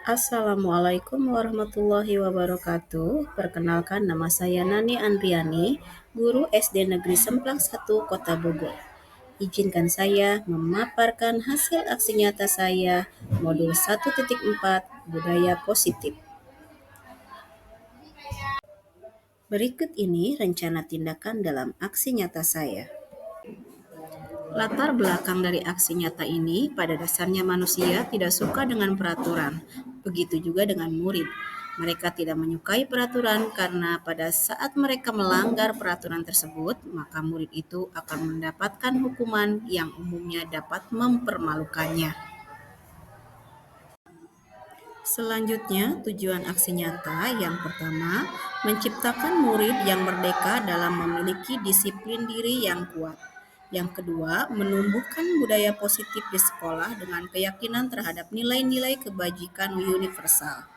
Assalamualaikum warahmatullahi wabarakatuh. Perkenalkan, nama saya Nani Andriani, guru SD Negeri Semplang 1, Kota Bogor. Izinkan saya memaparkan hasil aksi nyata saya modul 1.4 Budaya Positif. Berikut ini rencana tindakan dalam aksi nyata saya. Latar belakang dari aksi nyata ini, pada dasarnya manusia tidak suka dengan peraturan. Begitu juga dengan murid. Mereka tidak menyukai peraturan karena pada saat mereka melanggar peraturan tersebut, maka murid itu akan mendapatkan hukuman yang umumnya dapat mempermalukannya. Selanjutnya, tujuan aksi nyata yang pertama, menciptakan murid yang merdeka dalam memiliki disiplin diri yang kuat. Yang kedua, menumbuhkan budaya positif di sekolah dengan keyakinan terhadap nilai-nilai kebajikan universal.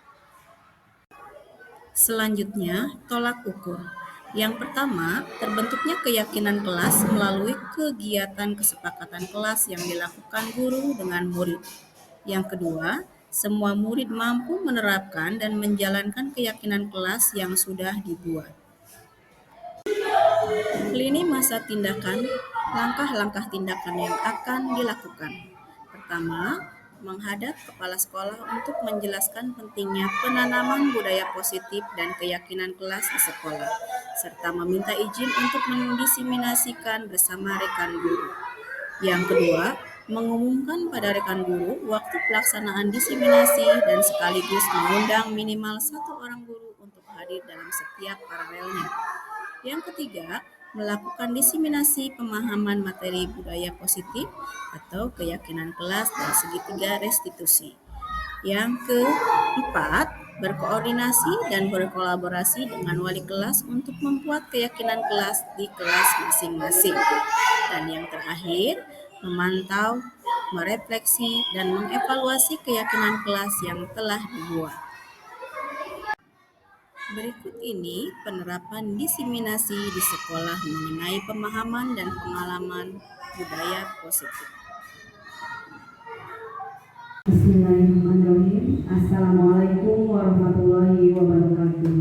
Selanjutnya, tolak ukur. Yang pertama, terbentuknya keyakinan kelas melalui kegiatan kesepakatan kelas yang dilakukan guru dengan murid. Yang kedua, semua murid mampu menerapkan dan menjalankan keyakinan kelas yang sudah dibuat. Lini masa tindakan, langkah-langkah tindakan yang akan dilakukan. Pertama, menghadap kepala sekolah untuk menjelaskan pentingnya penanaman budaya positif dan keyakinan kelas di sekolah, serta meminta izin untuk mendiseminasikan bersama rekan guru. Yang kedua, mengumumkan pada rekan guru waktu pelaksanaan diseminasi dan sekaligus mengundang minimal 1 orang guru untuk hadir dalam setiap paralelnya. Yang ketiga, melakukan diseminasi pemahaman materi budaya positif atau keyakinan kelas dan segitiga restitusi. Yang keempat, berkoordinasi dan berkolaborasi dengan wali kelas untuk membuat keyakinan kelas di kelas masing-masing. Dan yang terakhir, memantau, merefleksi, dan mengevaluasi keyakinan kelas yang telah dibuat. Berikut ini penerapan diseminasi di sekolah mengenai pemahaman dan pengalaman budaya positif. Bismillahirrahmanirrahim. Assalamualaikum warahmatullahi wabarakatuh.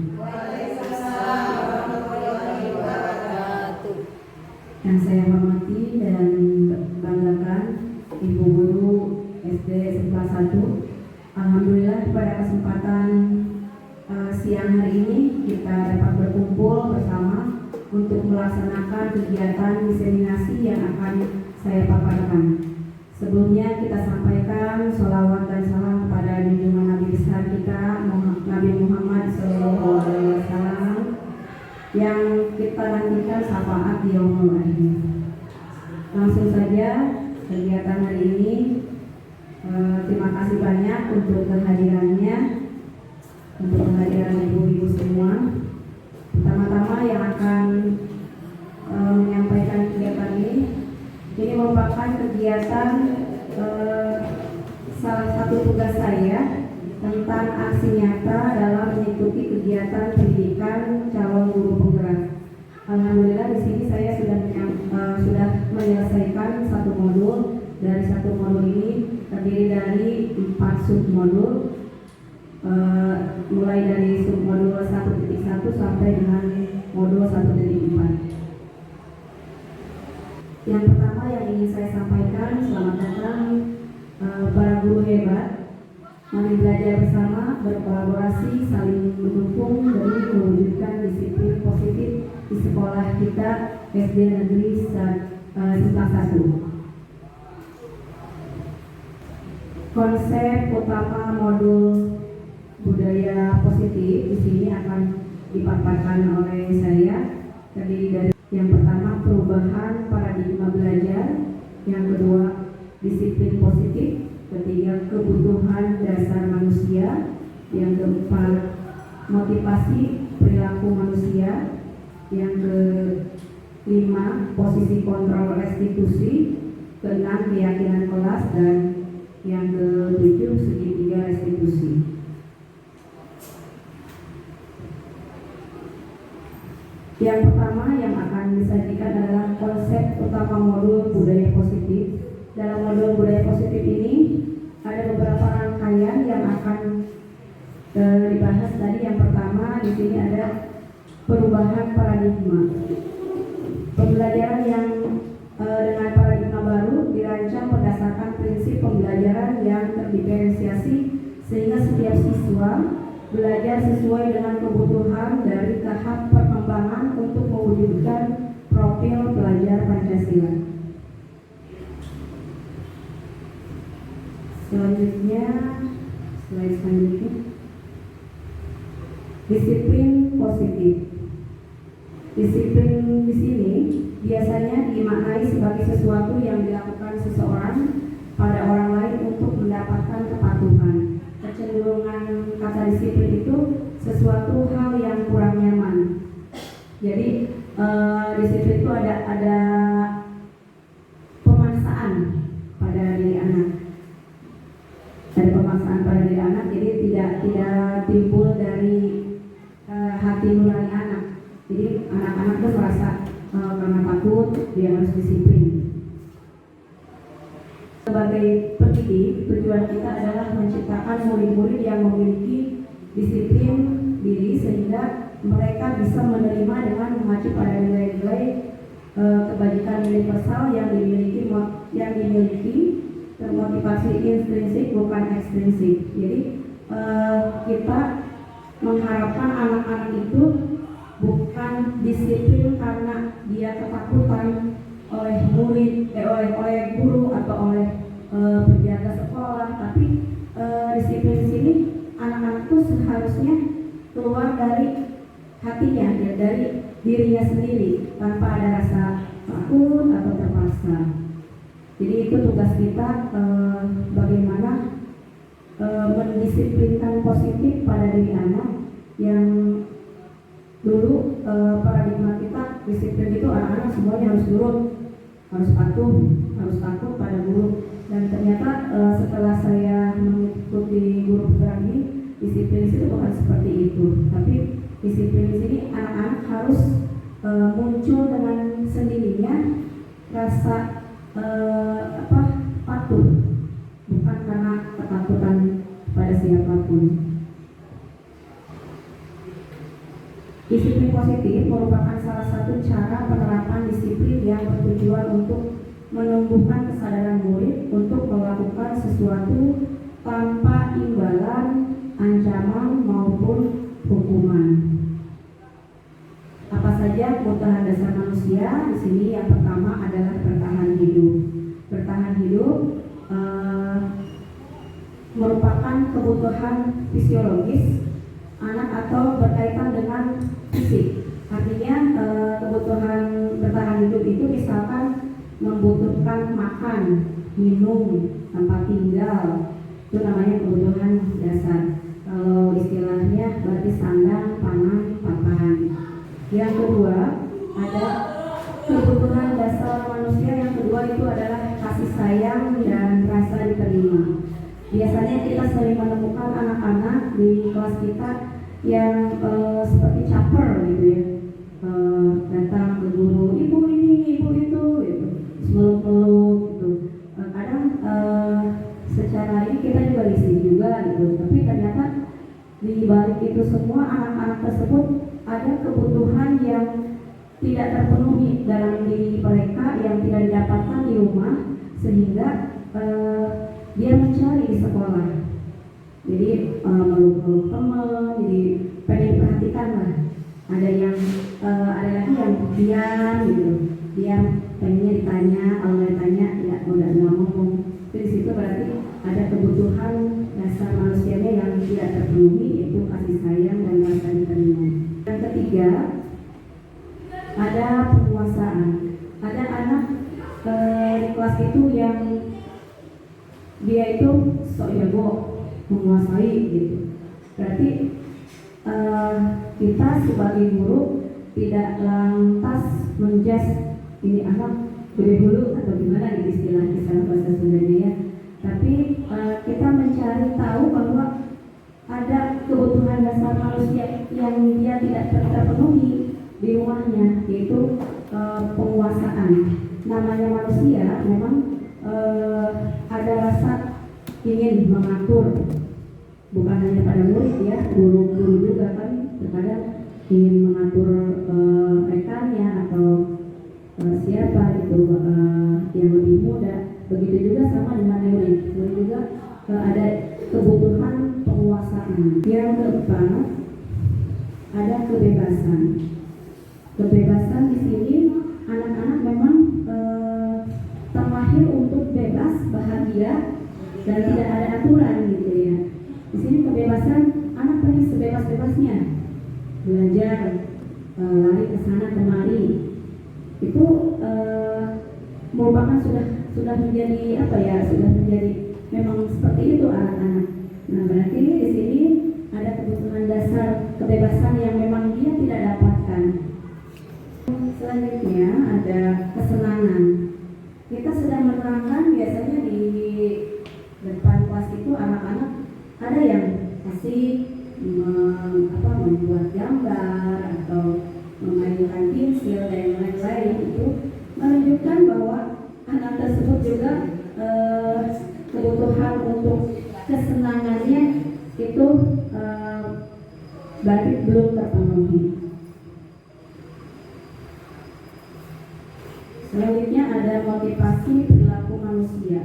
Yang saya hormati dan banggakan Ibu Guru SD Sekelas 1. Alhamdulillah pada kesempatan siang hari ini kita dapat berkumpul bersama untuk melaksanakan kegiatan diseminasi yang akan saya paparkan. Sebelumnya kita sampaikan sholawat dan salam kepada junjungan Nabi besar kita Nabi Muhammad SAW yang kita nantikan syafaat di yaumul akhir. Langsung saja kegiatan hari ini. Terima kasih banyak untuk kehadirannya, untuk kehadiran ibu-ibu semua. Pertama-tama yang akan menyampaikan kegiatan ini merupakan kegiatan salah satu tugas saya tentang aksi nyata dalam mengikuti kegiatan pendidikan calon guru penggerak. Alhamdulillah di sini saya sudah menyelesaikan satu modul. Dari satu modul ini terdiri dari 4 submodul, mulai dari submodul 1.1 sampai dengan modul 1.4. Yang pertama yang ingin saya sampaikan, selamat datang para guru hebat. Mari belajar bersama, berkolaborasi, saling mendukung demi mewujudkan disiplin positif di sekolah kita SD Negeri Semplang 1. Konsep utama modul budaya positif di sini akan dipaparkan oleh saya, terdiri dari yang pertama perubahan paradigma belajar, yang kedua disiplin positif, ketiga kebutuhan dasar manusia, yang keempat motivasi perilaku manusia, yang kelima posisi kontrol restitusi, keenam keyakinan kelas, dan yang ketujuh segitiga restitusi. Yang pertama yang akan disajikan adalah konsep utama modul budaya positif. Dalam modul budaya positif ini ada beberapa rangkaian yang akan akan dibahas tadi. Yang pertama di sini ada perubahan paradigma. Pembelajaran yang dengan paradigma baru dirancang berdasarkan prinsip pembelajaran yang terdiferensiasi sehingga setiap siswa belajar sesuai dengan kebutuhan dari tahap perkembangan untuk mewujudkan profil pelajar Pancasila. Selanjutnya, slide selanjutnya. Disiplin positif. Disiplin di sini biasanya dimaknai sebagai sesuatu yang dilakukan seseorang pada orang lain untuk mendapatkan kepatuhan. Kecenderungan kata disiplin itu sesuatu hal yang kurang nyaman. Jadi disiplin itu ada pemaksaan pada diri anak. Ada pemaksaan pada diri anak, jadi tidak timbul dari hati nurani anak. Jadi anak-anak itu merasa karena takut dia harus disiplin. Sebagai pendidik, tujuan kita adalah menciptakan murid-murid yang memiliki disiplin diri sehingga mereka bisa menerima dengan mengacu pada nilai-nilai kebajikan universal yang dimiliki termotivasi intrinsik bukan ekstrinsik. Jadi kita mengharapkan anak-anak itu bukan disiplin karena dia ketakutan oleh murid, oleh guru atau oleh penjaga sekolah, tapi disiplin di sini anak-anak itu seharusnya keluar dari hatinya, ya, dari dirinya sendiri tanpa ada rasa takut atau terpaksa. Jadi itu tugas kita, bagaimana mendisiplinkan positif pada diri anak. Yang dulu paradigma kita disiplin itu anak-anak semuanya harus nurut, harus patuh, harus takut pada guru. Dan ternyata setelah saya mengikuti guru penggerak ini, disiplin itu bukan seperti itu. Tapi disiplin di sini anak-anak harus muncul dengan sendirinya rasa patuh, bukan karena ketakutan pada siapapun. Disiplin positif merupakan salah satu cara penerapan disiplin yang bertujuan untuk menumbuhkan kesadaran murid untuk melakukan sesuatu tanpa imbalan, ancaman maupun hukuman. Apa saja kebutuhan dasar manusia? Di sini yang pertama adalah bertahan hidup. Bertahan hidup merupakan kebutuhan fisiologis anak atau berkaitan dengan fisik. Artinya kebutuhan bertahan hidup itu misalkan membutuhkan makan, minum, tempat tinggal, itu namanya kebutuhan dasar. Kalau istilahnya berarti sandang, pangan, papan. Yang kedua ada kebutuhan dasar manusia. Yang kedua itu adalah kasih sayang dan rasa diterima. Biasanya kita sering menemukan anak-anak di kelas kita yang seperti caper gitu ya, datang ke guru, ibu ini, ibu itu, gitu, meluk-meluk gitu. Kadang secara ini kita juga risih juga gitu, tapi ternyata di balik itu semua anak-anak tersebut ada kebutuhan yang tidak terpenuhi dalam diri mereka yang tidak didapatkan di rumah, sehingga dia mencari di sekolah. Jadi meluk-meluk teman, jadi pengen diperhatikan lah. Ada lagi yang diam gitu, diam, pengennya ditanya, kalau nggak ditanya ya udah nggak ngomong. Di situ berarti ada kebutuhan dasar manusianya yang tidak terpenuhi, yaitu kasih sayang dan rasa diterima. Yang ketiga ada penguasaan. Ada anak di kelas itu yang dia itu sok jago, menguasai gitu. Berarti kita sebagai guru tidak lantas menjudge ini anak gede dulu atau gimana gitu istilah bahasa Sundanya ya. Tapi kita mencari tahu bahwa ada kebutuhan dasar manusia yang dia tidak terpenuhi di rumahnya, yaitu penguasaan. Namanya manusia memang ada rasa ingin mengatur, ya, guru-guru juga kan terkadang ingin mengatur rekannya atau siapa itu yang lebih muda. Begitu juga sama dengan murid juga ada kebutuhan penguasaan. Yang keempat, ada kebebasan. Kebebasan di sini anak-anak memang terlahir untuk bebas, bahagia, dan tidak ada aturan gitu ya. Di sini kebebasan anak pengen sebebas-bebasnya belajar, lari ke sana kemari. Itu merupakan sudah menjadi apa ya? Sudah menjadi memang seperti itu anak-anak. Nah, berarti di sini ada kebutuhan dasar kebebasan yang memang dia tidak dapatkan. Selanjutnya ada kesenangan. Kita sedang menerangkan biasanya di depan kelas itu anak-anak ada yang asik membuat gambar atau memainkan pensil dan lain-lain. Itu menunjukkan bahwa anak tersebut juga kebutuhan untuk kesenangannya itu berarti belum terpenuhi. Selanjutnya ada motivasi perilaku manusia.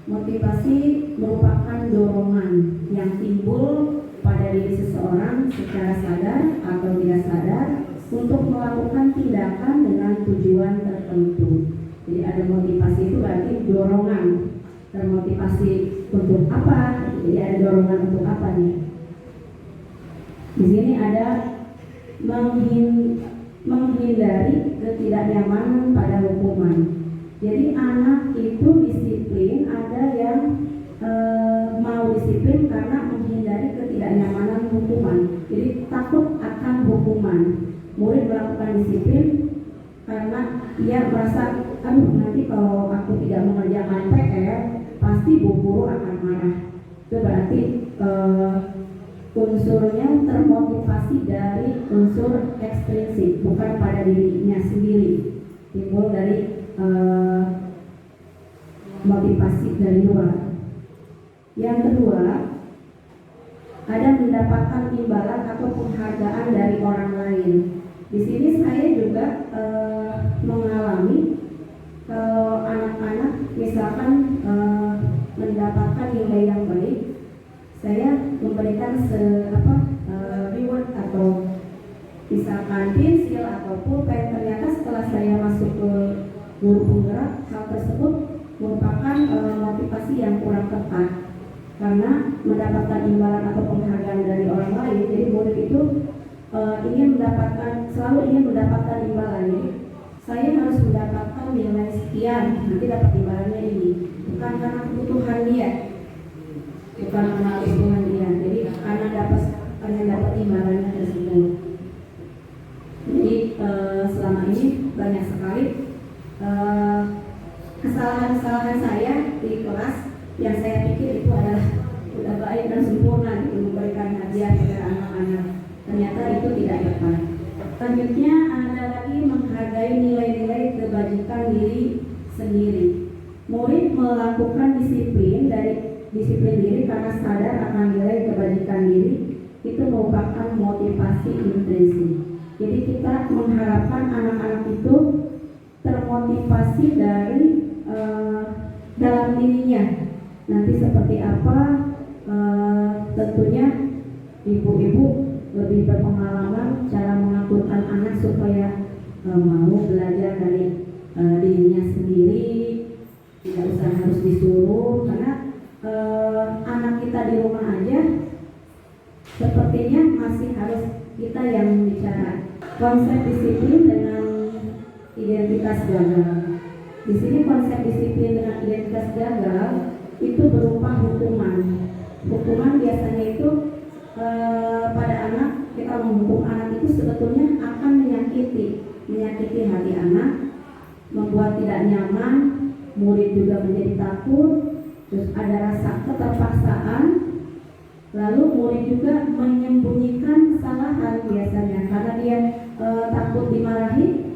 Motivasi merupakan dorongan yang timbul pada diri seseorang secara sadar atau tidak sadar untuk melakukan tindakan dengan tujuan tertentu. Jadi ada motivasi itu berarti dorongan. Termotivasi untuk apa? Jadi ada dorongan untuk apa nih? Di sini ada menghindari ketidaknyamanan pada hukuman. Jadi anak itu disiplin, ada yang mau disiplin karena menghindari ketidaknyamanan hukuman. Jadi takut akan hukuman. Murid melakukan disiplin karena ia merasa, aduh nanti kalau aku tidak mengerjakan PR, pasti bu guru akan marah. Itu berarti unsurnya termotivasi dari unsur ekstrinsik, bukan pada dirinya sendiri, timbul dari motivasi dari luar. Yang kedua, ada mendapatkan imbalan atau penghargaan dari orang lain. Di sini saya juga mengalami anak-anak misalkan mendapatkan nilai yang baik, saya memberikan reward atau misalkan pensil atau pulpen. Ternyata setelah saya masuk ke guru penggerak, hal tersebut merupakan motivasi yang kurang tepat karena mendapatkan imbalan atau penghargaan dari orang lain. Jadi murid itu selalu ingin mendapatkan imbalan. Jadi saya harus mendapatkan nilai sekian, nanti dapat imbalannya ini, bukan karena kebutuhan dia, bukan karena kebutuhan dia. Jadi karena dapat imbalannya tersebut. Jadi selama ini banyak sekali kesalahan-kesalahan saya di kelas yang saya pikir itu adalah sudah baik dan sempurna untuk memberikan hadiah kepada anak-anak. Ternyata itu tidak tepat. Selanjutnya ada lagi menghargai nilai-nilai kebajikan diri sendiri. Murid melakukan disiplin diri karena sadar akan nilai kebajikan diri, itu merupakan motivasi intrinsik. Jadi kita mengharapkan anak-anak itu termotivasi dari dalam dirinya. Nanti seperti apa? Tentunya ibu-ibu lebih berpengalaman cara mengaturkan anak supaya mau belajar dari dirinya sendiri, tidak usah harus disuruh. Karena anak kita di rumah aja sepertinya masih harus kita yang bicara. Konsep disiplin dengan identitas gagal. Di sini konsep disiplin dengan identitas gagal itu berupa hukuman. Hukuman biasanya itu pada anak, kita menghukum anak itu sebetulnya akan menyakiti hati anak, membuat tidak nyaman, murid juga menjadi takut, terus ada rasa keterpaksaan, lalu murid juga menyembunyikan kesalahan biasanya karena dia takut dimarahi.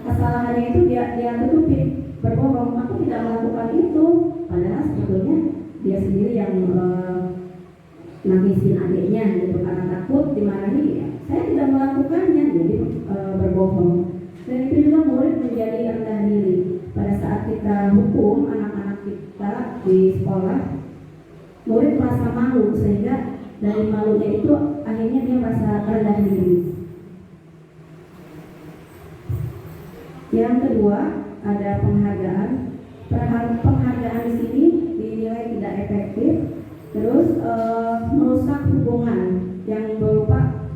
Kesalahannya itu dia tutupin, berbohong, aku tidak melakukan itu, padahal sebetulnya dia sendiri nangisin adiknya gitu karena takut dimarahi, ya, saya tidak melakukannya, jadi berbohong. Dan itu juga murid menjadi rendah diri. Pada saat kita hukum anak-anak kita di sekolah, murid merasa malu, sehingga dari malunya itu akhirnya dia merasa rendah diri. Yang kedua, ada penghargaan. Penghargaan di sini dinilai tidak efektif, terus merusak hubungan yang berupa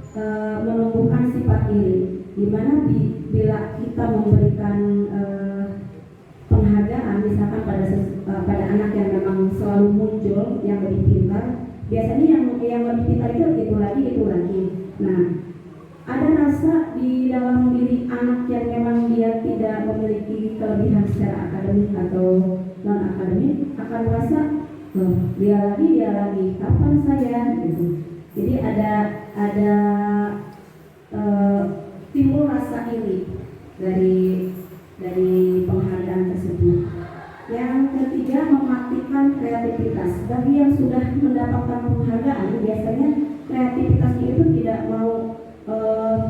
menumbuhkan sifat iri. Dimana bila kita memberikan penghargaan, misalkan pada anak yang memang selalu muncul yang lebih pintar, biasanya yang lebih pintar itu lagi. Nah, ada rasa di dalam diri anak yang memang dia tidak memiliki kelebihan secara akademik atau non akademik akan merasa, dia lagi, kapan saya gitu. Jadi ada timbul rasa iri dari penghargaan tersebut. Yang ketiga, mematikan kreativitas. Bagi yang sudah mendapatkan penghargaan, biasanya kreativitasnya itu tidak mau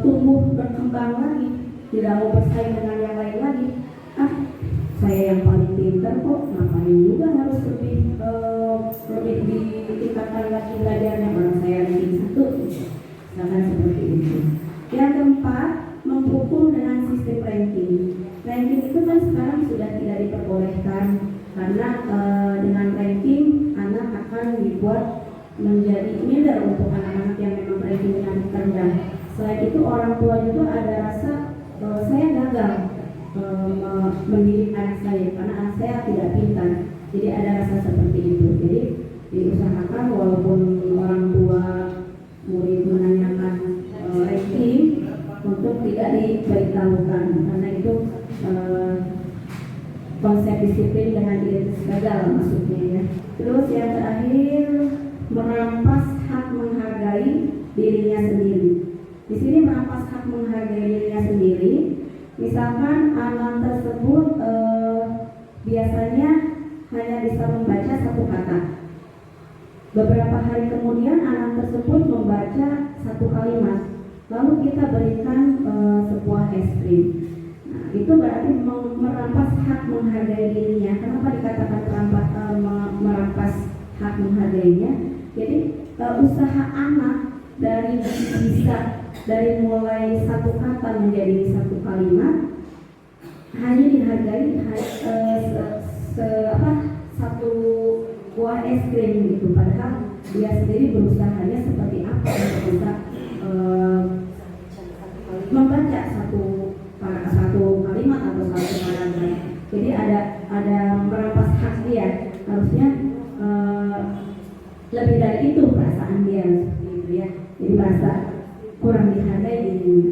tumbuh berkembang lagi, tidak mau bersaing dengan yang lain lagi. Saya yang paling pintar kok, ngapain juga harus lebih ditingkatkan lagi belajarnya, orang saya ranking 1, misalkan seperti itu. Yang keempat, menghukum dengan sistem ranking. Ranking itu kan sekarang sudah tidak diperbolehkan karena dengan ranking anak akan dibuat menjadi minder untuk anak-anak yang memang rankingnya rendah. Selain itu orang tua juga ada rasa saya gagal mendidik anak saya karena anak saya tidak pintar. Jadi ada rasa seperti itu. Jadi diusahakan walaupun orang tua murid menanyakan ranking untuk tidak diberitahukan karena itu konsep disiplin dengan identitas gagal maksudnya ya. Terus yang terakhir, merampas hak menghargai dirinya sendiri. Di sini merampas hak menghargai dirinya sendiri. Misalkan anak tersebut biasanya hanya bisa membaca satu kata. Beberapa hari kemudian anak tersebut membaca satu kalimat. Lalu kita berikan sebuah es krim. Nah, itu berarti merampas hak menghargai dirinya. Kenapa dikatakan merampas hak menghargainya? Jadi usaha anak dari mulai satu kata menjadi satu kalimat hanya dihargai satu buah es krim gitu. Padahal dia sendiri berusahanya seperti apa untuk bisa membaca satu kalimat atau satu paragraf. Jadi ada merampas hak dia. Harusnya lebih dari itu perasaan dia gitu ya. Jadi merasa kurang dihargai dirinya.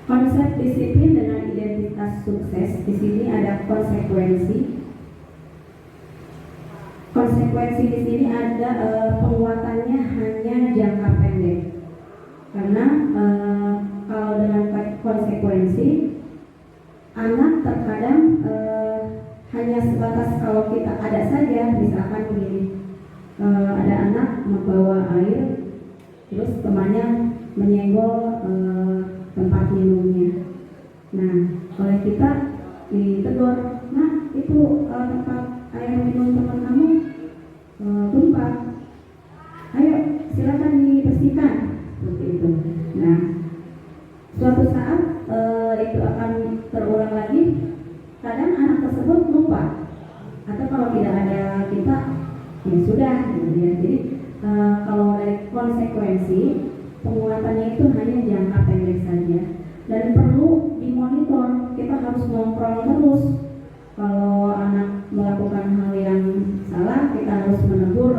Konsep disiplin dengan identitas sukses, di sini ada konsekuensi. Konsekuensi di sini ada penguatannya hanya jangka pendek. Karena kalau dengan konsekuensi, anak terkadang hanya sebatas kalau kita ada saja, misalkan begini, ada anak membawa air, terus temannya menyenggol tempat minumnya. Nah, oleh kita ditegur, nah itu tempat air minum teman kamu tumpah, ayo silakan dibersihkan, seperti itu. Nah, suatu saat itu akan terulang lagi. Kadang anak tersebut lupa, atau kalau tidak ada kita, ya sudah, gitu ya. Jadi kalau dari konsekuensi, penguatannya itu hanya jangka pendek saja dan perlu dimonitor. Kita harus nongkrong terus. Kalau anak melakukan hal yang salah, kita harus menegur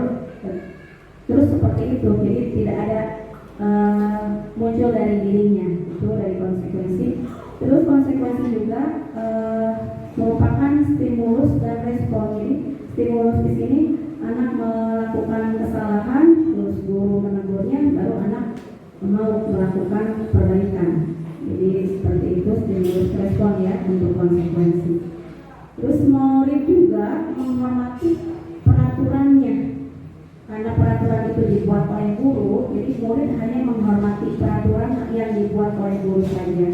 terus seperti itu. Jadi tidak ada muncul dari dirinya, itu dari konsekuensi. Terus konsekuensi juga merupakan stimulus dan respon. Jadi stimulus di sini anak melakukan kesalahan, terus guru menegurnya, baru anak mau melakukan perbaikan. Jadi seperti itu stimulus respon ya untuk konsekuensi. Terus murid juga menghormati peraturannya, karena peraturan itu dibuat oleh guru, jadi murid hanya menghormati peraturan yang dibuat oleh guru saja.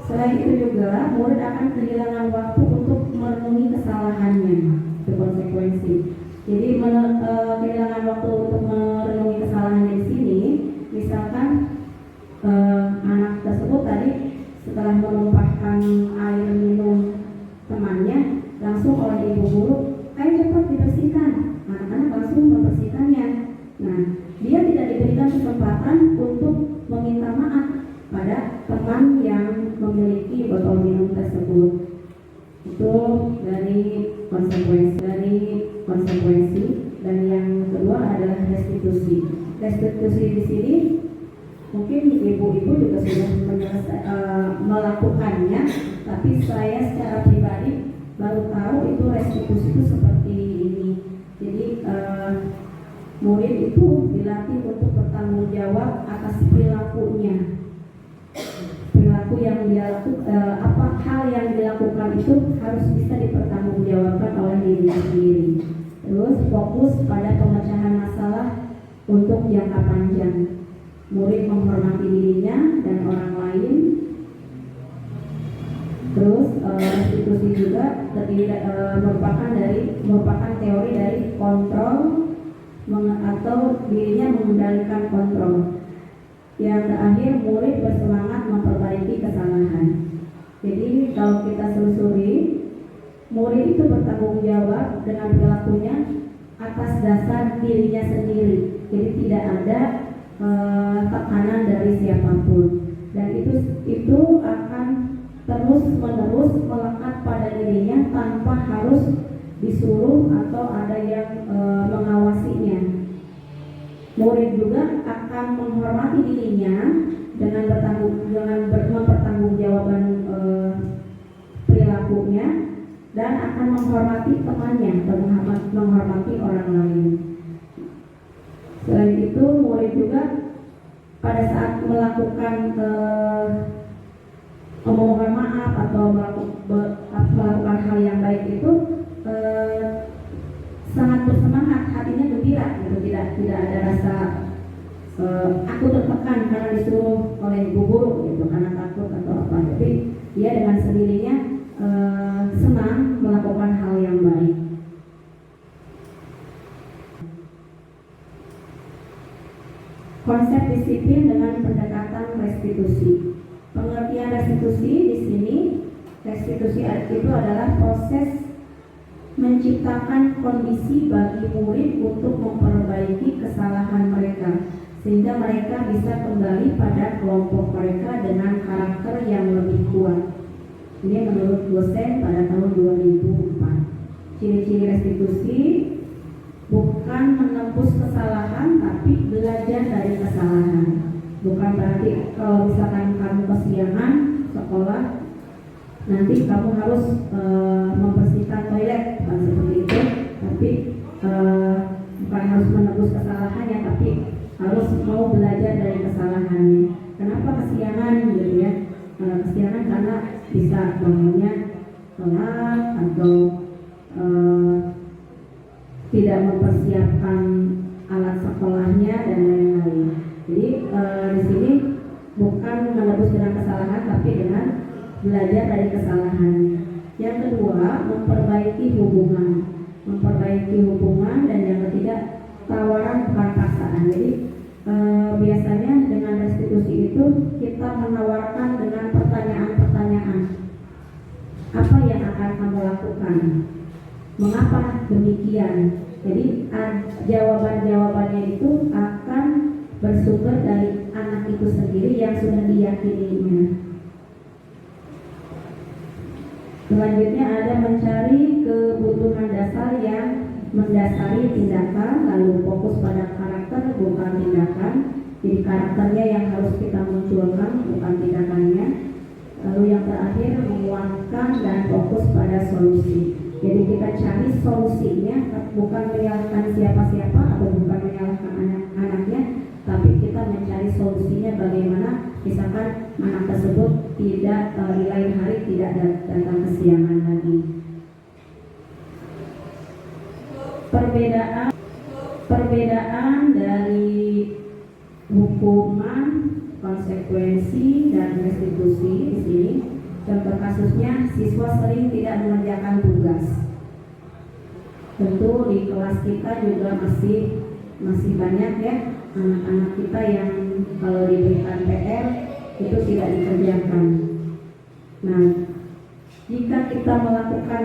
Selain itu juga murid akan kehilangan waktu untuk merenungi kesalahannya, itu konsekuensi. Jadi kehilangan waktu untuk merenungi kesalahannya di sini, misalkan anak tersebut tadi setelah menumpahkan air minum temannya, langsung oleh ibu guru, ayo cepat dibersihkan. Anak-anak langsung membersihkannya. Nah, dia tidak diberikan kesempatan untuk meminta maaf pada teman yang memiliki botol minum tersebut. Itu dari konsekuensi. Dan yang kedua adalah restitusi. Restitusi di sini mungkin ibu-ibu juga sudah melakukannya, tapi saya secara pribadi baru tahu itu restitusi itu seperti ini. Jadi murid itu dilatih untuk bertanggung jawab atas perilakunya. Perilaku yang dia lakukan, hal yang dilakukan itu harus bisa dipertanggungjawabkan oleh dirinya sendiri. Terus fokus pada pemecahan masalah untuk jangka panjang. Murid menghormati dirinya dan orang lain. Terus restitusi juga merupakan teori dari kontrol atau dirinya mengendalikan kontrol. Yang terakhir, murid bersemangat memperbaiki kesalahan. Jadi kalau kita telusuri, murid itu bertanggung jawab dengan perilakunya atas dasar dirinya sendiri. Jadi tidak ada tekanan dari siapapun. Dan itu akan terus-menerus melekat pada dirinya tanpa harus disuruh atau ada yang mengawasinya. Murid juga akan menghormati dirinya dengan mempertanggungjawabkan perilakunya, dan akan menghormati temannya dan menghormati orang lain. Selain itu, murid juga pada saat melakukan memohon maaf atau melakukan hal yang baik itu sangat bersemangat, hatinya gembira gitu, tidak ada rasa aku tertekan karena disuruh oleh ibu guru gitu, karena takut atau apa. Jadi dia dengan sendirinya senang melakukan hal yang baik. Konsep disiplin dengan pendekatan restitusi. Pengertian restitusi di sini, restitusi itu adalah proses menciptakan kondisi bagi murid untuk memperbaiki kesalahan mereka, sehingga mereka bisa kembali pada kelompok mereka dengan karakter yang lebih kuat. Ini menurut dosen pada tahun 2004. Ciri-ciri restitusi bukan menembus kesalahan, tapi belajar dari kesalahan. Bukan berarti kalau misalkan kamu kesiangan sekolah, nanti kamu harus membersihkan toilet, bukan seperti itu. Tapi bukan harus menebus kesalahannya, tapi harus mau belajar dari kesalahannya. Kenapa kesiangan gitu ya? Kesiangan karena bisa bangunnya telat atau tidak mempersiapkan alat sekolahnya dan lain-lain. Jadi di sini bukan menebus dengan kesalahan, tapi dengan belajar dari kesalahannya. Yang kedua, memperbaiki hubungan, dan yang ketiga, tawaran bukan paksaan. Jadi biasanya dengan restitusi itu kita menawarkan dengan pertanyaan-pertanyaan. Apa yang akan kamu lakukan? Mengapa demikian? Jadi jawaban-jawabannya itu akan bersumber dari anak itu sendiri yang sudah diyakininya. Selanjutnya ada mencari kebutuhan dasar yang mendasari tindakan, lalu fokus pada karakter bukan tindakan. Jadi karakternya yang harus kita munculkan, bukan tindakannya. Lalu yang terakhir menguatkan dan fokus pada solusi. Jadi kita cari solusinya, bukan menyalahkan siapa-siapa atau bukan menyalahkan anak-anaknya, tapi kita mencari solusinya bagaimana misalkan anak tersebut tidak di lain hari tidak datang kesiangan lagi. Perbedaan perbedaan dari hukuman, konsekuensi, dan restitusi di sini. Contoh kasusnya, siswa sering tidak mengerjakan tugas. Tentu di kelas kita juga masih banyak ya anak-anak kita yang kalau diberikan PR itu tidak dikerjakan. Nah, jika kita melakukan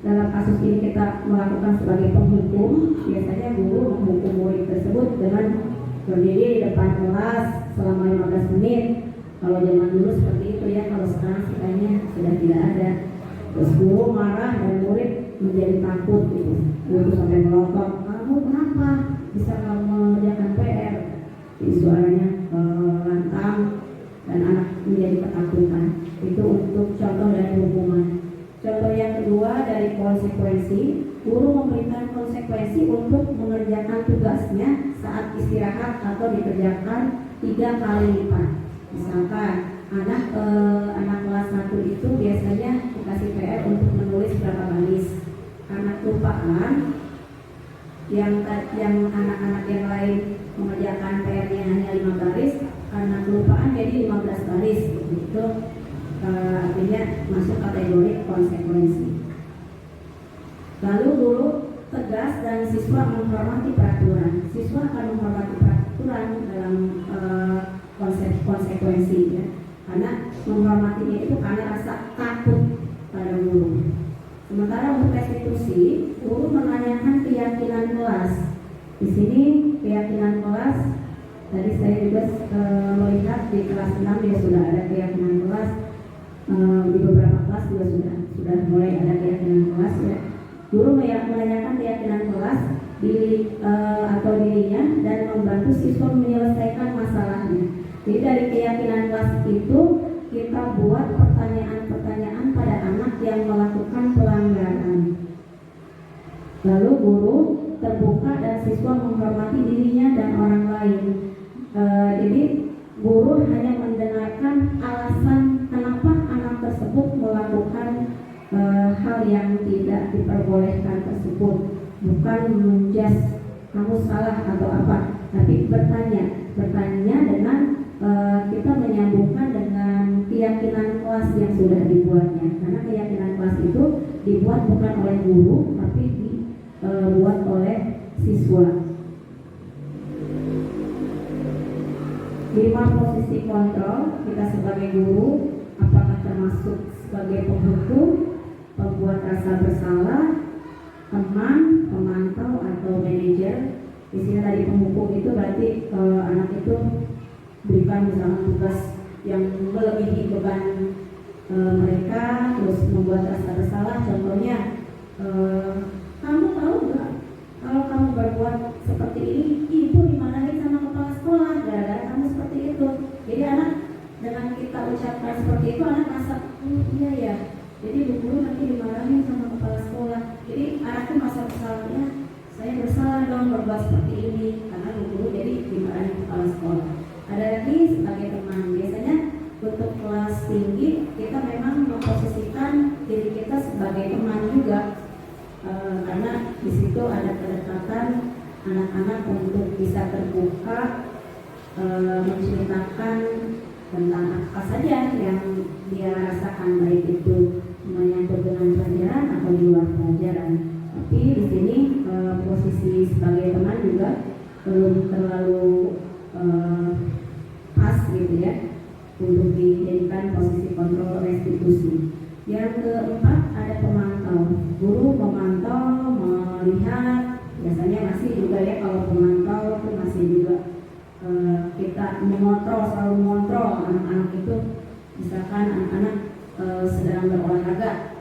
dalam kasus ini kita melakukan sebagai penghukum, biasanya guru menghukum murid tersebut dengan berdiri di depan kelas selama 15 menit. Kalau zaman dulu seperti itu ya, kalau sekarang sih kayaknya sudah tidak ada. Terus guru marah dan murid menjadi takut gitu. Guru sampai melotot, kamu kenapa bisa kamu mengerjakan PR? Jadi suaranya lantang dan anak menjadi ketakutan. Itu untuk contoh dari hukuman. Contoh yang kedua dari konsekuensi, guru memberikan konsekuensi untuk mengerjakan tugasnya saat istirahat atau dikerjakan 3 kali lipat. Misalkan anak kelas 1 itu biasanya dikasih PR untuk menulis berapa baris. Karena kelupaan, yang anak-anak yang lain mengerjakan PR-nya hanya 5 baris, karena kelupaan jadi 15 baris. Itu artinya masuk kategori konsekuensi. Lalu guru tegas dan siswa menghormati peraturan. Siswa akan menghormati peraturan dalam konsekuensi ya. Karena menghormatinya itu karena rasa takut pada guru. Sementara untuk restitusi, guru menanyakan keyakinan kelas. Di sini keyakinan kelas, tadi saya juga melihat di kelas 6 dia sudah ada keyakinan kelas. Di beberapa kelas juga sudah mulai ada keyakinan kelas ya. Guru menanyakan keyakinan kelas atau dirinya dan membantu siswa menyelesaikan masalahnya. Jadi dari keyakinan kelas itu kita buat pertanyaan-pertanyaan pada anak yang melakukan pelanggaran. Lalu guru terbuka dan siswa menghormati dirinya dan orang lain. Jadi guru hanya mendengarkan alasan kenapa anak tersebut melakukan hal yang tidak diperbolehkan tersebut, bukan menjudge kamu salah atau apa, tapi bertanya dengan kita menyambungkan dengan keyakinan kelas yang sudah dibuatnya, karena keyakinan kelas itu dibuat bukan oleh guru tapi dibuat oleh siswa. 5 posisi kontrol kita sebagai guru, apakah termasuk sebagai penghukum, pembuat rasa bersalah, teman, pemantau atau manajer. Di sini tadi penghukum itu berarti anak itu berikan misalnya tugas yang melebihi beban mereka, terus membuat rasa bersalah. Contohnya, kamu tahu nggak kalau kamu berbuat seperti ini, ibu dimarahin sama kepala sekolah gara-gara kamu seperti itu. Jadi anak dengan kita ucapkan seperti itu, anak merasa iya ya. Jadi bu guru nanti dimarahin sama kepala sekolah. Jadi anak itu merasa bersalahnya, saya bersalah dong berbuat seperti ini karena bu guru jadi dimarahin kepala sekolah. Ada lagi sebagai teman. Biasanya untuk kelas tinggi kita memang memposisikan diri kita sebagai teman juga, karena di situ ada kedekatan anak-anak untuk bisa terbuka menceritakan tentang apa saja yang dia rasakan, baik itu menyangkut dengan pelajaran atau di luar pelajaran. Tapi di sini posisi sebagai teman juga belum terlalu pas gitu ya untuk dijadikan posisi kontrol restitusi. Yang keempat ada pemantau. Guru memantau, melihat, biasanya masih juga ya kalau pemantau itu masih juga kita selalu mengontrol anak-anak itu. Misalkan anak-anak sedang berolahraga,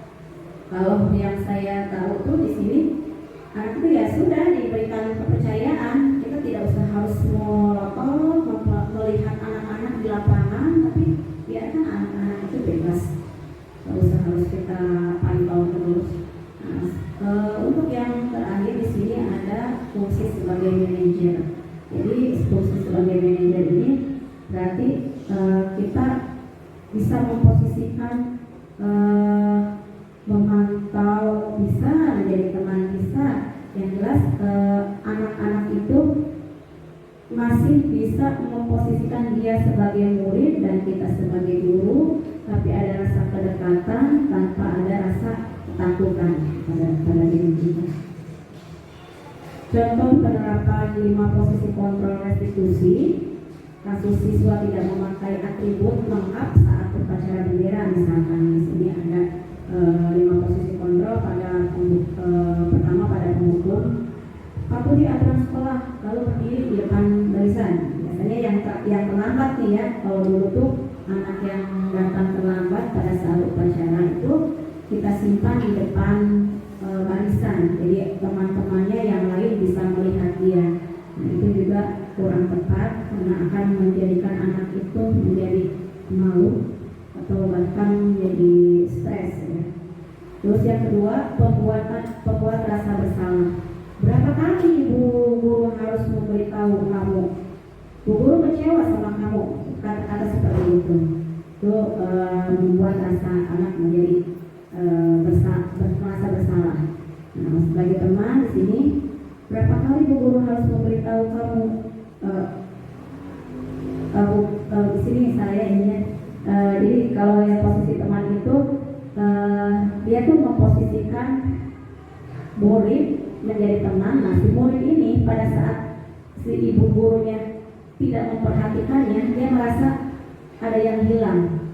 kalau yang saya tahu tuh di sini anak itu ya sudah diberikan kepercayaan, kita tidak usah harus melihat anak-anak di lapangan, tapi biarkan anak-anak itu bebas, tidak usah harus kita pantau terus. Untuk yang terakhir di sini ada fungsi sebagai manajer. Jadi fungsi sebagai manajer ini berarti kita bisa memposisikan memantau bisa, menjadi teman bisa. Yang jelas bisa memposisikan dia sebagai murid dan kita sebagai guru, tapi ada rasa kedekatan tanpa ada rasa ketakutan pada diri kita. Contoh penerapan 5 posisi kontrol restitusi. Kasus siswa tidak memakai atribut lengkap saat upacara bendera, misalkan di sini ada 5 posisi kontrol pada pertama pada penghukum. Patuhi aturan sekolah, lalu berdiri di depan barisan. Biasanya yang terlambat nih ya, kalau dulu tuh anak yang datang terlambat pada saat upacara itu kita simpan di depan barisan, jadi teman-temannya yang lain bisa melihat dia. Nah, itu juga kurang tepat karena akan menjadikan anak itu menjadi malu atau bahkan menjadi stres ya. Terus yang kedua, pembuat rasa bersalah. Berapa kali ibu guru harus memberitahu kamu, bu guru kecewa sama kamu, kata-kata seperti itu. Itu membuat rasa anak menjadi merasa bersalah. Nah, sebagai teman di sini, berapa kali bu guru harus memberitahu kamu? Di sini saya ingin, jadi kalau yang posisi teman itu, dia tuh memposisikan murid menjadi teman. Nah, si murid ini pada saat si ibu gurunya tidak memperhatikannya, dia merasa ada yang hilang,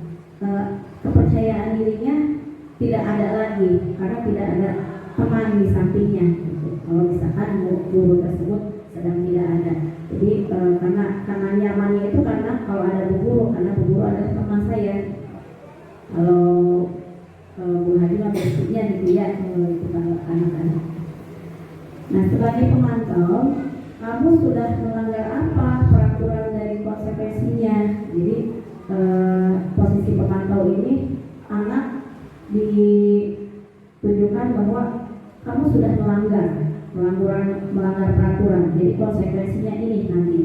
kepercayaan dirinya tidak ada lagi karena tidak ada teman di sampingnya gitu. Kalau misalkan guru tersebut sedang tidak ada, jadi karena nyamannya itu karena kalau ada bu guru, karena bu guru adalah teman saya. Kalau Bu Haji mah berikutnya gitu ya, itu kalau anak-anak. Nah, sebagai pemantau, kamu sudah melanggar apa peraturan dari konsekuensinya. Jadi posisi pemantau ini anak ditujukan bahwa kamu sudah melanggar peraturan. Jadi konsekuensinya ini nanti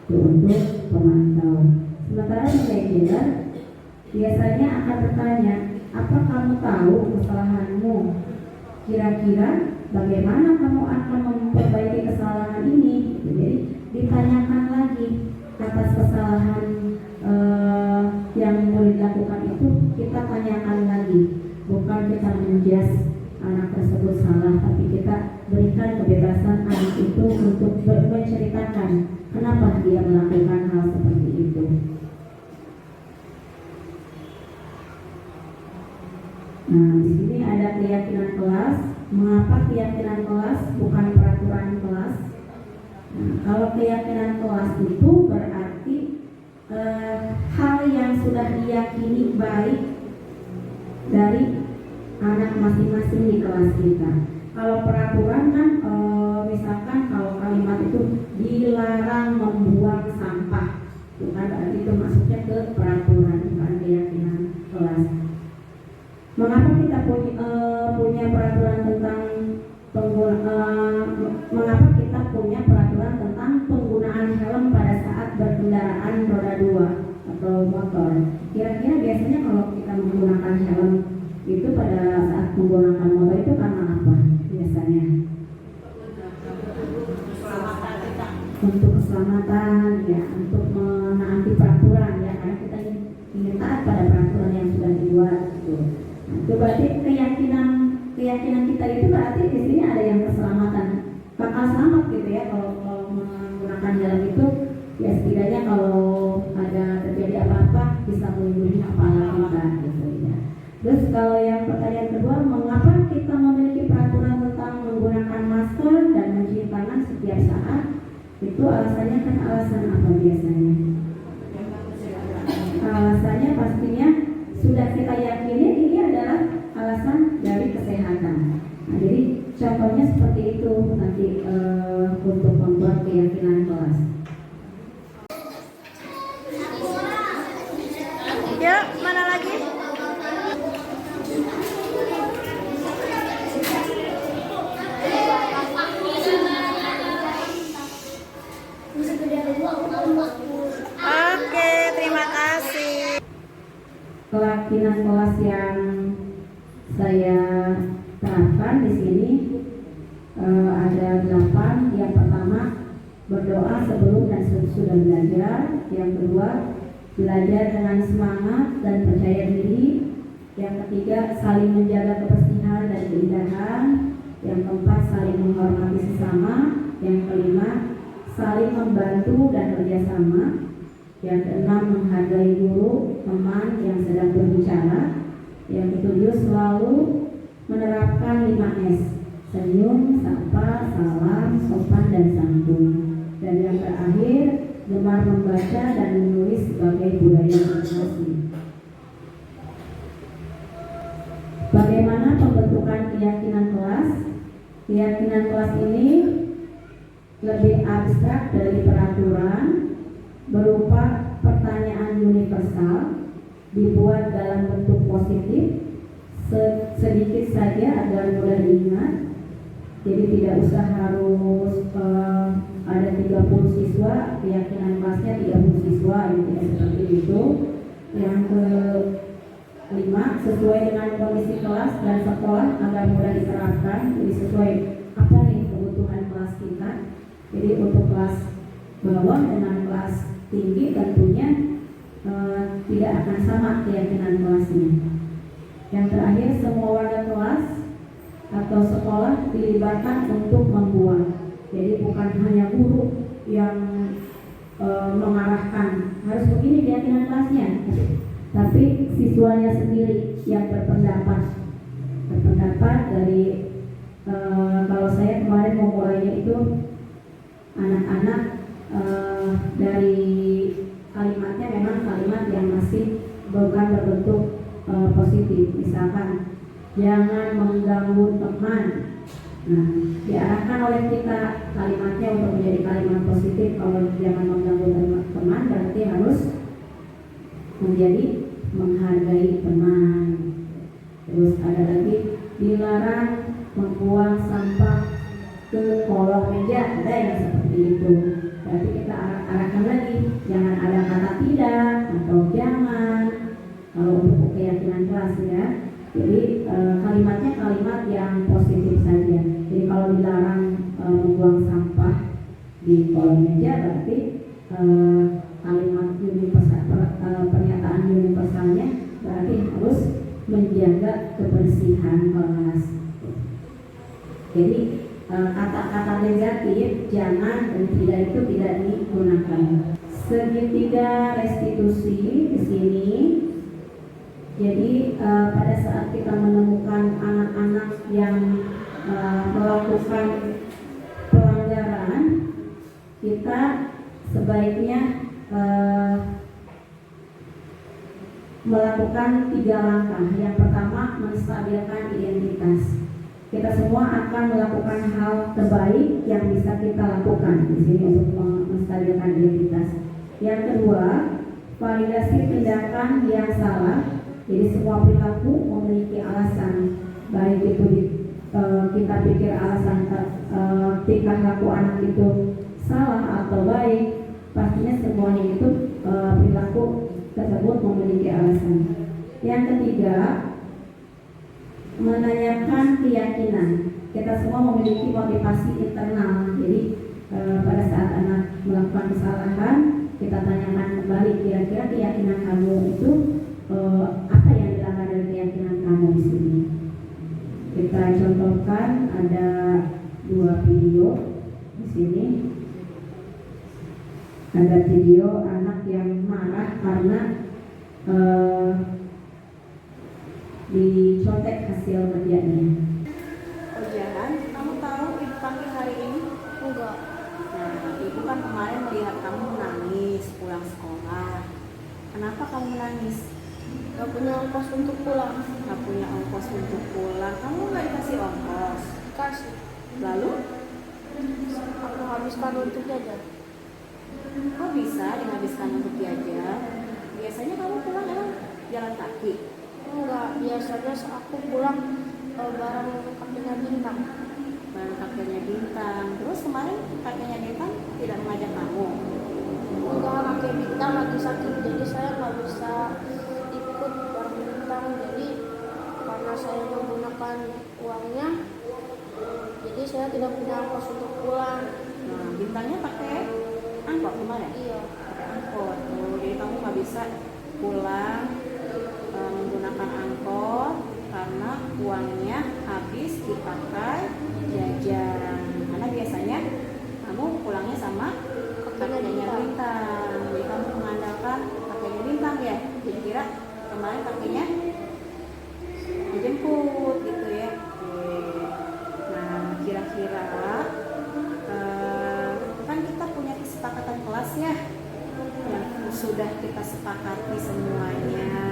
untuk pemantau. Sementara manajer biasanya akan bertanya, apa kamu tahu kesalahanmu? Kira-kira bagaimana kamu akan memperbaiki kesalahan ini? Jadi ditanyakan lagi atas kesalahan yang murid lakukan itu, kita tanyakan lagi. Bukan kita menjudge anak tersebut salah, tapi kita berikan kebebasan anak itu untuk menceritakan kenapa dia melakukan hal seperti itu. Nah, di sini ada keyakinan kelas. Mengapa keyakinan kelas bukan peraturan kelas? Nah, kalau keyakinan kelas itu berarti hal yang sudah diyakini baik dari anak masing-masing di kelas kita. Kalau peraturan kan misalkan kalau kalimat itu dilarang membuang sampah, itu kan berarti itu masuknya ke peraturan, bukan keyakinan kelas. Mengapa kita punya peraturan tentang mengapa kita punya peraturan tentang penggunaan helm pada saat berkendaraan roda 2 atau motor? Kira-kira biasanya kalau kita menggunakan helm itu pada saat menggunakan motor itu karena apa biasanya? Untuk keselamatan ya, untuk menaati peraturan ya, karena kita ingin taat pada peraturan yang sudah dibuat gitu. Nah, itu berarti keyakinan kita itu berarti di sini ada yang keselamatan, bakal selamat gitu ya kalau menggunakan helm itu ya, setidaknya kalau ada terjadi apa-apa bisa melindungi kepala kita gitu ya. Terus kalau yang pertanyaan kedua, mengapa kita memiliki peraturan tentang menggunakan masker dan mencuci tangan setiap saat? Itu alasannya kan alasan apa biasanya? Alasannya pastinya sudah kita yakini ini adalah alasan dari kesehatan. Nah, jadi contohnya seperti itu nanti untuk membuat keyakinan kelas. Ya, mana lagi? Oke, terima kasih. Keyakinan kelas yang saya terapkan di sini ada 8. Yang pertama, berdoa sebelum dan sesudah belajar. Yang kedua, belajar dengan semangat dan percaya diri. Yang ketiga, saling menjaga kebersihan dan keindahan. Yang keempat, saling menghormati sesama. Yang kelima, saling membantu dan kerjasama. Yang keenam, menghargai guru, teman yang sedang berbicara. Yang ketujuh, selalu menerapkan 5S: senyum, sapa, salam, sopan, dan santun. Dan yang terakhir, gemar membaca dan menulis sebagai budaya masing-masing. Bagaimana pembentukan keyakinan kelas? Keyakinan kelas ini lebih abstrak dari peraturan, berupa pertanyaan universal, dibuat dalam bentuk positif, sedikit saja agar mudah diingat. Jadi tidak usah harus ada 30 siswa, keyakinan kelasnya 30 siswa, tidak seperti itu. Yang kelima, sesuai dengan kondisi kelas dan sekolah agar mudah diterapkan. Jadi sesuai apa nih kebutuhan kelas kita. Jadi untuk kelas bawah dengan kelas tinggi tentunya tidak akan sama keyakinan kelasnya. Yang terakhir, semua warga kelas atau sekolah dilibatkan untuk membuat. Jadi bukan hanya guru yang mengarahkan harus begini keyakinan kelasnya, tapi siswanya sendiri yang berpendapat dari kalau saya kemarin memulainya itu anak-anak dari kalimatnya memang kalimat yang masih bukan berbentuk positif. Misalkan jangan mengganggu teman. Nah, diarahkan oleh kita kalimatnya untuk menjadi kalimat positif. Kalau jangan mengganggu teman berarti harus menjadi menghargai teman. Terus ada lagi, dilarang membuang sampah ke kolong meja, ada yang seperti itu. Berarti kita arahkan lagi, jangan ada kata tidak atau jangan. Kalau untuk keyakinan kelas ya, jadi kalimatnya kalimat yang positif saja. Jadi kalau dilarang membuang sampah di kolong meja berarti kalimat universal, pernyataan universalnya berarti harus menjaga kebersihan kelas. Jadi kata-kata negatif jangan dan tidak itu tidak digunakan. Segitiga restitusi di sini. Jadi pada saat kita menemukan anak-anak yang melakukan pelanggaran, kita sebaiknya melakukan 3 langkah. Yang pertama, menstabilkan identitas. Kita semua akan melakukan hal terbaik yang bisa kita lakukan di sini untuk menstabilkan identitas. Yang kedua, validasi tindakan yang salah. Jadi semua perilaku memiliki alasan, baik itu kita pikir alasan tingkah laku anak itu salah atau baik, pastinya semuanya itu perilaku tersebut memiliki alasan. Yang ketiga, menanyakan keyakinan. Kita semua memiliki motivasi internal. Jadi pada saat anak melakukan kesalahan, kita tanyakan kembali, kira-kira keyakinan kamu itu apa yang dilanggar dari keyakinan kamu di sini. Kita contohkan ada 2 video di sini. Ada video anak yang marah karena dicontek hasil kerjanya. Ujian, kamu tahu ibu panggil hari ini? Enggak. Nah, ibu kan kemarin melihat kamu menangis pulang sekolah. Kenapa kamu menangis? Gak punya ongkos untuk pulang. Gak punya ongkos untuk pulang. Kamu gak dikasih ongkos. Kasih. Lalu, Aku habiskan untuk jajan. kok bisa dihabiskan untuk jajan? Biasanya kamu pulang emang jalan kaki? Enggak. Biasanya aku pulang barang kakeknya Bintang. Bareng kakeknya Bintang. Terus kemarin kakeknya Bintang tidak mengajak kamu. Enggak, kakek Bintang lagi sakit, jadi saya nggak bisa ikut bareng Bintang. Jadi karena saya menggunakan uangnya, jadi saya tidak punya ongkos untuk pulang. Nah, Bintangnya pakai angkot kemarin? Iya. Pakai angkot. Oh, jadi kamu nggak bisa pulang menggunakan angkot karena uangnya habis dipakai jajan. Karena biasanya kamu pulangnya sama kakeknya Bintang. Jadi kamu mengandalkan kakeknya Bintang ya. Jadi kira kemarin kakeknya dijemput gitu ya. Oke. Nah, kira-kira kan kita punya kesepakatan kelas ya yang sudah kita sepakati semuanya.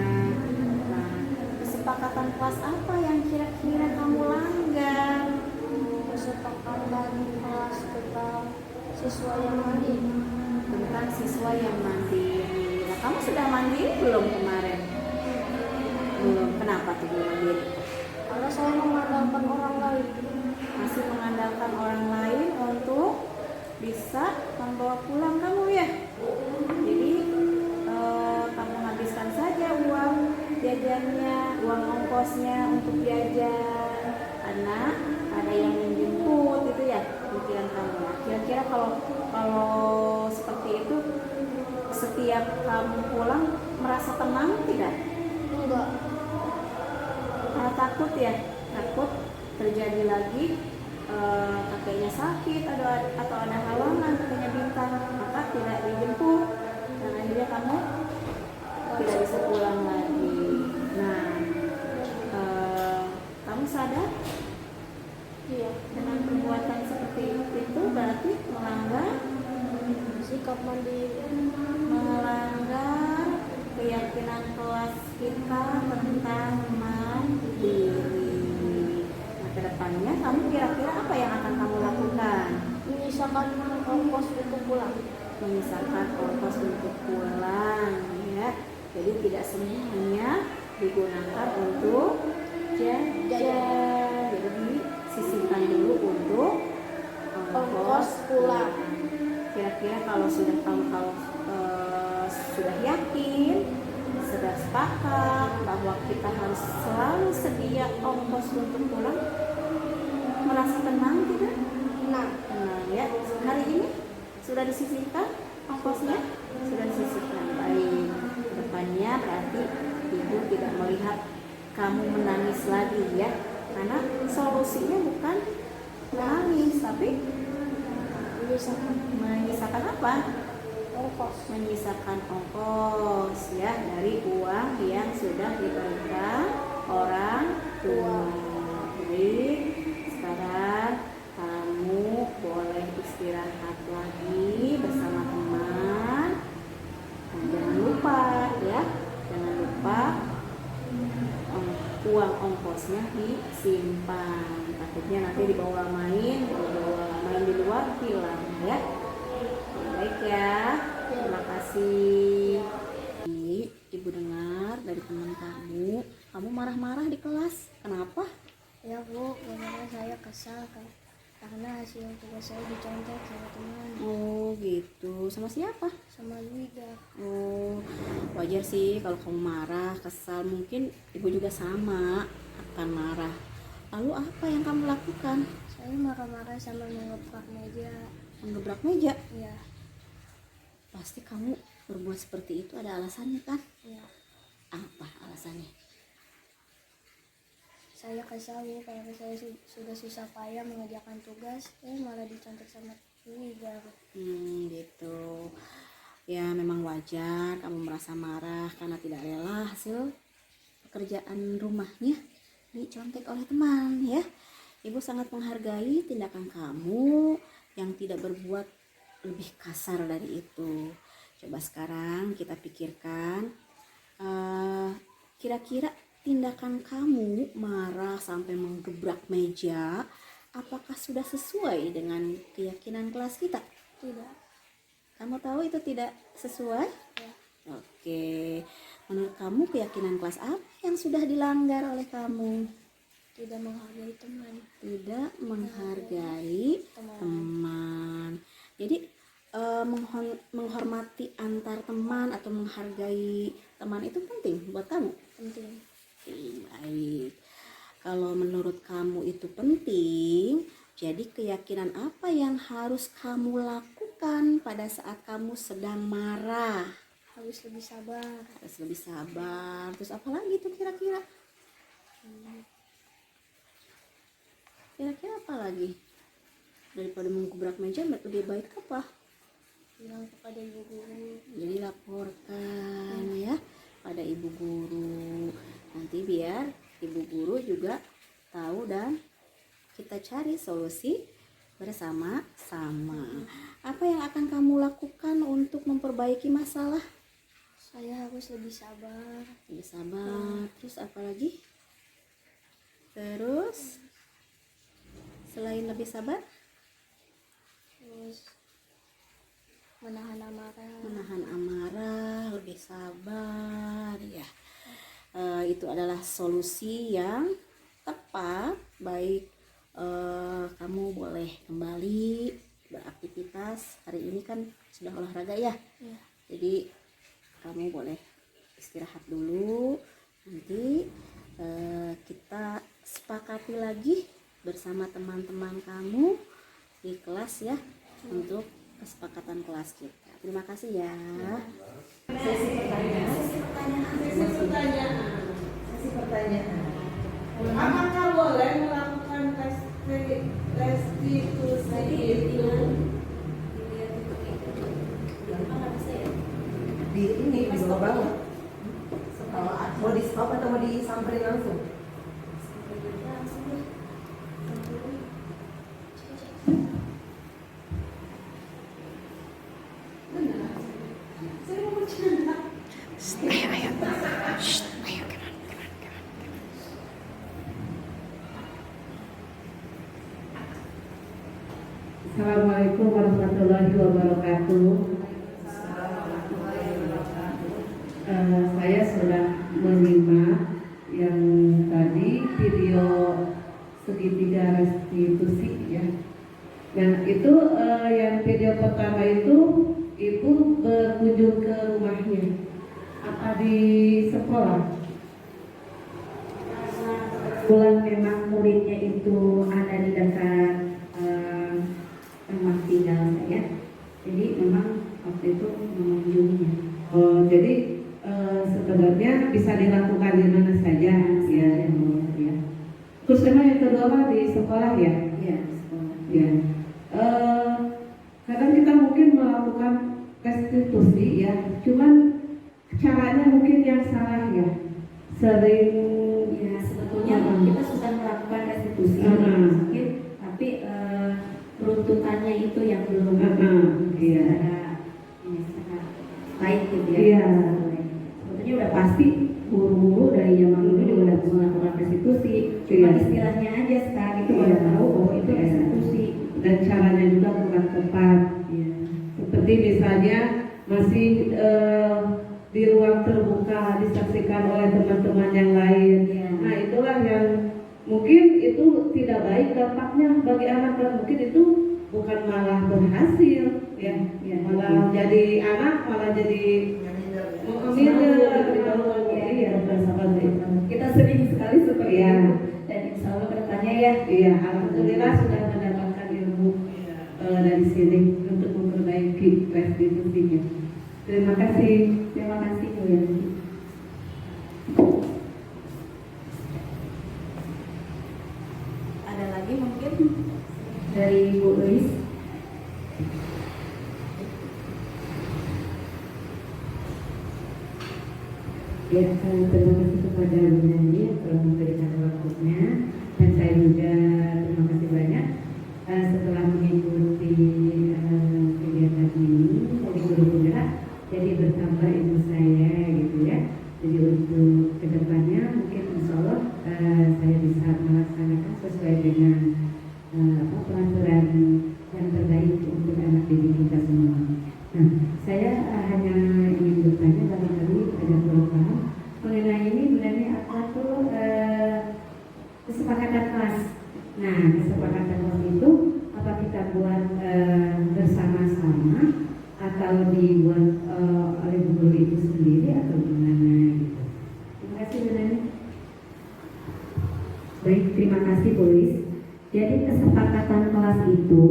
Nah, kesepakatan kelas apa yang kira-kira kamu langgar? Kesepakatan kelas tentang siswa yang mandiri. Tentang siswa yang mandiri. Nah, kamu sudah mandiri belum kemarin? Belum. Kenapa tuh belum mandiri? Karena saya mengandalkan orang lain. Masih mengandalkan orang lain untuk bisa membawa pulang kamu ya. Jadi kamu habiskan saja uang jajannya, uang ongkosnya untuk jajan karena ada yang menjemput gitu ya pikiran kamu. Nah, kira-kira kalau seperti itu setiap kamu pulang merasa tenang tidak? Enggak. Takut ya, takut terjadi lagi kakeknya sakit atau ada halangan kakeknya Bintang, maka tidak dijemput dan akhirnya kamu tidak bisa pulang lagi. Nah, kamu sadar Iya. dengan perbuatan seperti itu berarti melanggar Sikap mandiri. melanggar keyakinan kelas kita tentang mandiri. Nah, kedepannya kamu kira-kira apa yang akan kamu lakukan? Menyisakan ongkos untuk pulang. Menyisakan ongkos untuk pulang ya. Jadi tidak semuanya digunakan untuk jajan. Jadi disisihkan dulu untuk Ongkos pulang. Kira-kira kalau sudah sudah yakin, sudah sepakat bahwa kita harus selalu sedia ongkos untuk pulang, merasa tenang tidak? Nah, Tenang ya. Hari ini sudah disisihkan ongkosnya? Sudah disisihkan. Baik. Kedepannya berarti ibu tidak melihat kamu menangis lagi ya. Karena solusinya bukan menangis, tapi menyisakan apa? ongkos. Menyisakan ongkos ya dari uang yang sudah diberikan orang tua. Baik, sekarang kamu boleh istirahat lagi bersama teman. Dan jangan lupa ya, jangan lupa uang ongkosnya disimpan. Takutnya nanti dibawa main di luar hilang ya. Baik ya, terima kasih. Ibu dengar dari teman kamu marah-marah di kelas. Kenapa? Ya Bu, benar saya kesal karena hasil tugas saya dicontek sama teman. Oh gitu, sama siapa? Sama Wida. Oh, wajar sih kalau kamu marah, kesal. Mungkin ibu juga sama akan marah. Lalu apa yang kamu lakukan? Saya marah-marah sama mengebrak meja. Menggebrak meja? Ya. Pasti kamu berbuat seperti itu ada alasannya kan? Ya. Apa alasannya? Saya kesal Bu, karena saya sudah susah payah mengerjakan tugas, malah dicontek sama Wida. Gitu. Ya memang wajar kamu merasa marah karena tidak rela hasil pekerjaan rumahnya dicontek oleh teman ya. Ibu sangat menghargai tindakan kamu yang tidak berbuat lebih kasar dari itu. Coba sekarang kita pikirkan kira-kira tindakan kamu marah sampai menggebrak meja apakah sudah sesuai dengan keyakinan kelas kita? Tidak. Kamu tahu itu tidak sesuai? Ya. Oke. Menurut kamu keyakinan kelas apa yang sudah dilanggar oleh kamu? Tidak menghargai teman. Tidak menghargai teman. Jadi menghormati antar teman atau menghargai teman itu penting buat kamu? Penting. Baik. Kalau menurut kamu itu penting, jadi keyakinan apa yang harus kamu lakukan lakukan pada saat kamu sedang marah? Harus lebih sabar. Harus lebih sabar. Terus apa lagi tuh kira-kira? Kira-kira apa lagi? Daripada menggebrak meja, lebih baik apa? Bilang kepada ibu guru. Jadi laporkan ya pada ibu guru. Nanti biar ibu guru juga tahu dan kita cari solusi bersama-sama. Apa yang akan kamu lakukan untuk memperbaiki masalah? Saya harus lebih sabar. Lebih sabar. Terus apa lagi? Terus selain lebih sabar, Terus menahan amarah. menahan amarah, lebih sabar ya. Itu adalah solusi yang tepat. Baik, kamu boleh kembali beraktivitas. Hari ini kan sudah olahraga ya. Ya. Jadi kamu boleh istirahat dulu. Nanti kita sepakati lagi bersama teman-teman kamu di kelas ya, untuk kesepakatan kelas kita. Terima kasih ya. Sesi pertanyaan. Apakah boleh melakukan restitusi itu di ini di bawah? Mau di stop atau mau disamperin langsung? Assalamualaikum warahmatullahi wabarakatuh. Saya sudah menerima yang tadi video segitiga restitusi ya. Nah itu yang video pertama itu ibu berkunjung ke rumahnya apa di sekolah? Kebetulan memang muridnya itu ada di dekat rumah tinggal saya, jadi memang waktu itu mengunjunginya. Jadi sebenarnya bisa dilakukan di mana saja ya. Terus memang yang kedua Pak, di sekolah ya? Iya, di sekolah. Ya. Kadang kita mungkin melakukan restitusi ya, cuman caranya mungkin yang salah ya. Sering ya sebetulnya kita sudah melakukan restitusi mungkin, tapi peruntukannya itu yang belum secara baik gitu ya. Iya. Sebetulnya udah pasti guru-guru dari zaman dulu juga udah melakukan restitusi. Cuma istilahnya aja sekarang itu udah tahu oh itu restitusi. Dan caranya juga kurang tepat. Ya. Seperti misalnya masih di ruang terbuka disaksikan oleh teman-teman yang lain. Ya. Nah itulah yang mungkin itu tidak baik dampaknya bagi anak, dan mungkin itu bukan malah berhasil ya, malah jadi anak malah jadi kita sering sekali seperti itu, dan insya Allah kedepannya ya alhamdulillah sudah mendapatkan ilmu dari sini untuk memperbaiki restitusinya. Terima kasih Bu Yanti. Ada lagi mungkin Dari Bu Luis. Ya, terima kasih kepada Bu Nani yang telah memberikan waktunya, dan saya juga terima kasih banyak setelah mengikuti kegiatan ini dari guru penggerak, jadi bertambah ilmu saya gitu ya. Jadi untuk kedepannya mungkin insya Allah saya bisa melaksanakan sesuai dengan peraturan yang terbaik untuk anak didik kita semua. Nah, saya hanya ingin bertanya, barangkali ada kurang paham mengenai ini, sebenarnya apa tuh kesepakatan kelas. Nah, kesepakatan kelas itu apa kita buat bersama-sama atau dibuat oleh guru itu sendiri atau gimana gitu. Terima kasih Bu Nani. Baik, terima kasih Polis. Jadi kesepakatan kelas itu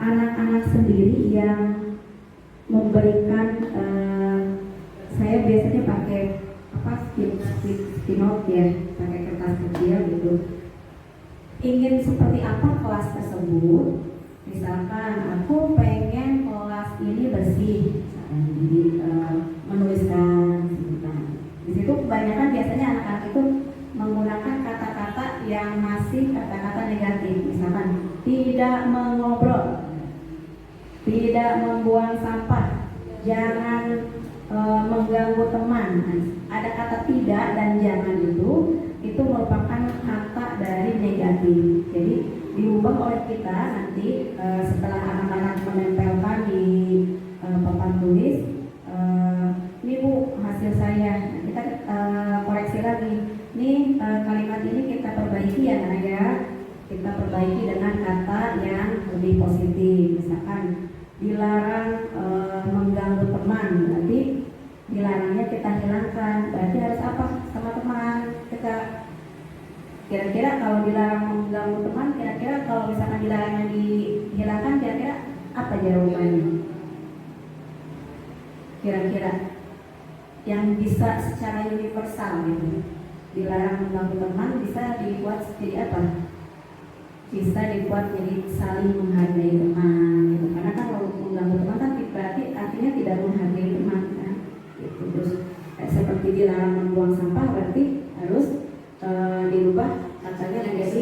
anak-anak sendiri yang memberikan saya biasanya pakai skinot ya, pakai kertas kecil gitu. Ingin seperti apa kelas tersebut? Misalkan aku pengen kelas ini bersih, misalkan, jadi menuliskan sebutan. Di situ kebanyakan biasanya anak-anak itu menggunakan kata-kata yang masih kata-kata negatif, misalkan tidak mengobrol, tidak membuang sampah, jangan mengganggu teman. Ada kata tidak dan jangan itu merupakan kata dari negatif. Jadi diubah oleh kita nanti setelah anak-anak menempelkan di papan tulis, ini Bu hasil saya. Nah, kita koreksi lagi. Ini kalimat ini kita perbaiki ya anak ya. Kita perbaiki dengan kata yang lebih positif. Misalkan dilarang mengganggu teman, berarti dilarangnya kita hilangkan. Berarti harus apa sama teman? Kita kira-kira kalau dilarang mengganggu teman, kira-kira kalau misalkan dilarangnya dihilangkan, kira-kira apa jawabannya? Kira-kira yang bisa secara universal gitu. Dilarang mengganggu teman bisa dibuat jadi apa? Bisa dibuat jadi saling menghargai teman gitu. Karena kan kalau mengganggu teman kan berarti artinya tidak menghargai teman kan gitu. Terus seperti dilarang membuang sampah berarti harus dirubah katanya menjadi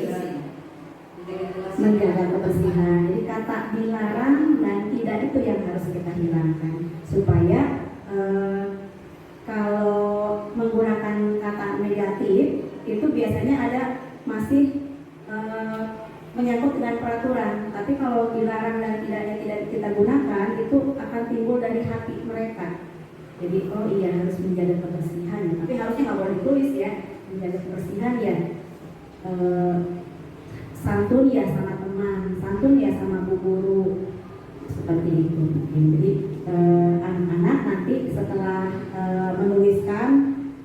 menjaga kebersihan. Jadi kata dilarang dan tidak itu yang harus kita hilangkan supaya kalau menggunakan kata negatif itu biasanya ada masih menyangkut dengan peraturan, tapi kalau dilarang dan tidak kita gunakan itu akan timbul dari hati mereka. Jadi oh iya harus menjaga kebersihan, tapi harusnya nggak boleh ditulis ya, menjaga kebersihan ya, santun ya sama teman, santun ya sama bu guru, seperti itu. Jadi anak-anak nanti setelah menuliskan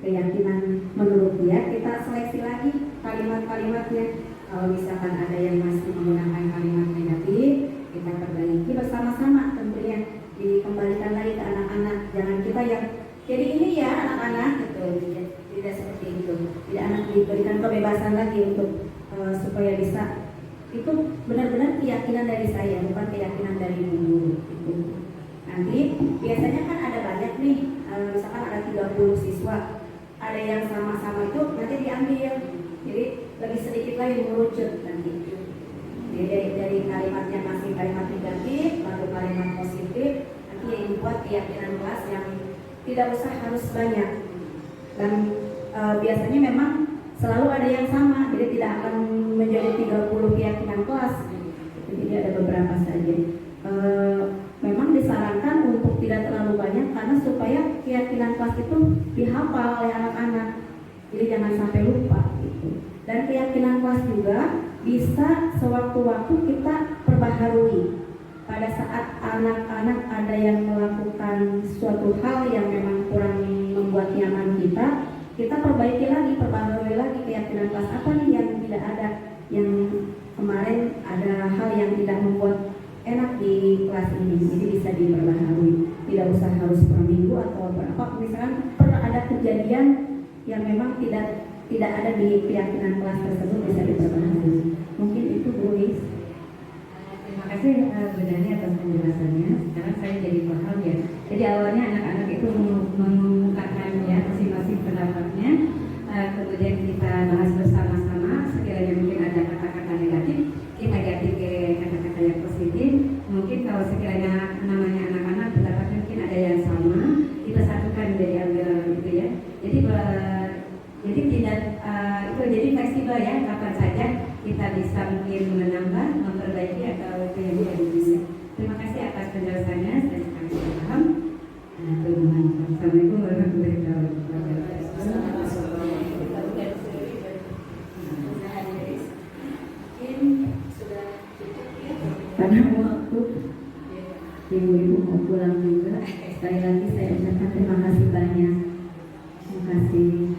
keyakinan menurut dia, kita seleksi lagi kalimat-kalimatnya. Kalau misalkan ada yang masih menggunakan kalimat negatif, kita perbaiki bersama-sama tentunya. Dikembalikan lagi ke anak-anak, jangan kita yang jadi ini ya anak-anak gitu, tidak seperti itu. Tidak anak diberikan kebebasan lagi untuk supaya bisa itu benar-benar keyakinan dari saya, bukan keyakinan dari guru gitu. Nanti biasanya kan ada banyak nih, misalkan ada 30 siswa, ada yang sama-sama itu nanti diambil, jadi lebih sedikit lagi mengerucut nanti. Jadi dari kalimat yang masih kalimat negatif, lalu kalimat positif, nanti yang dibuat keyakinan kelas yang tidak usah harus banyak. Dan biasanya memang selalu ada yang sama, jadi tidak akan menjadi 30 keyakinan kelas. Jadi ada beberapa saja. Memang disarankan untuk tidak terlalu banyak karena supaya keyakinan kelas itu dihafal oleh anak-anak. Jadi jangan sampai lupa gitu. Dan keyakinan kelas juga bisa sewaktu-waktu kita perbaharui. Pada saat anak-anak ada yang melakukan suatu hal yang memang kurang membuat nyaman kita perbaiki lagi, perbaharui lagi keyakinan kelas apa nih yang tidak ada, yang kemarin ada hal yang tidak membuat enak di kelas ini, jadi bisa diperbaharui. Tidak usah harus per minggu atau berapa, misalkan pernah ada kejadian yang memang tidak ada di keyakinan kelas tersebut, bisa diperbaharui. Mungkin itu Bu Lis. Terima kasih Bu Dani atas penjelasannya. Sekarang saya jadi paham ya. Jadi awalnya anak-anak itu mengungkapkan ya masing-masing pendapatnya, kemudian kita bahas bersama-sama. Sekiranya mungkin ada kata-kata negatif, kita ganti ke kata-kata yang positif. Mungkin kalau sekiranya namanya anak-anak pendapatnya mungkin ada yang sama, kita satukan jadi ambil gitu ya. Jadi tidak itu jadi fleksibel ya, kapan saja kita bisa mungkin menambah, memperbaiki atau itu yang tidak bisa. Terima kasih atas penjelasannya, saya sangat paham. Assalamualaikum warahmatullahi wabarakatuh. Karena waktu ibu-ibu mau pulang juga, sekali lagi saya ucapkan terima kasih banyak. Terima kasih.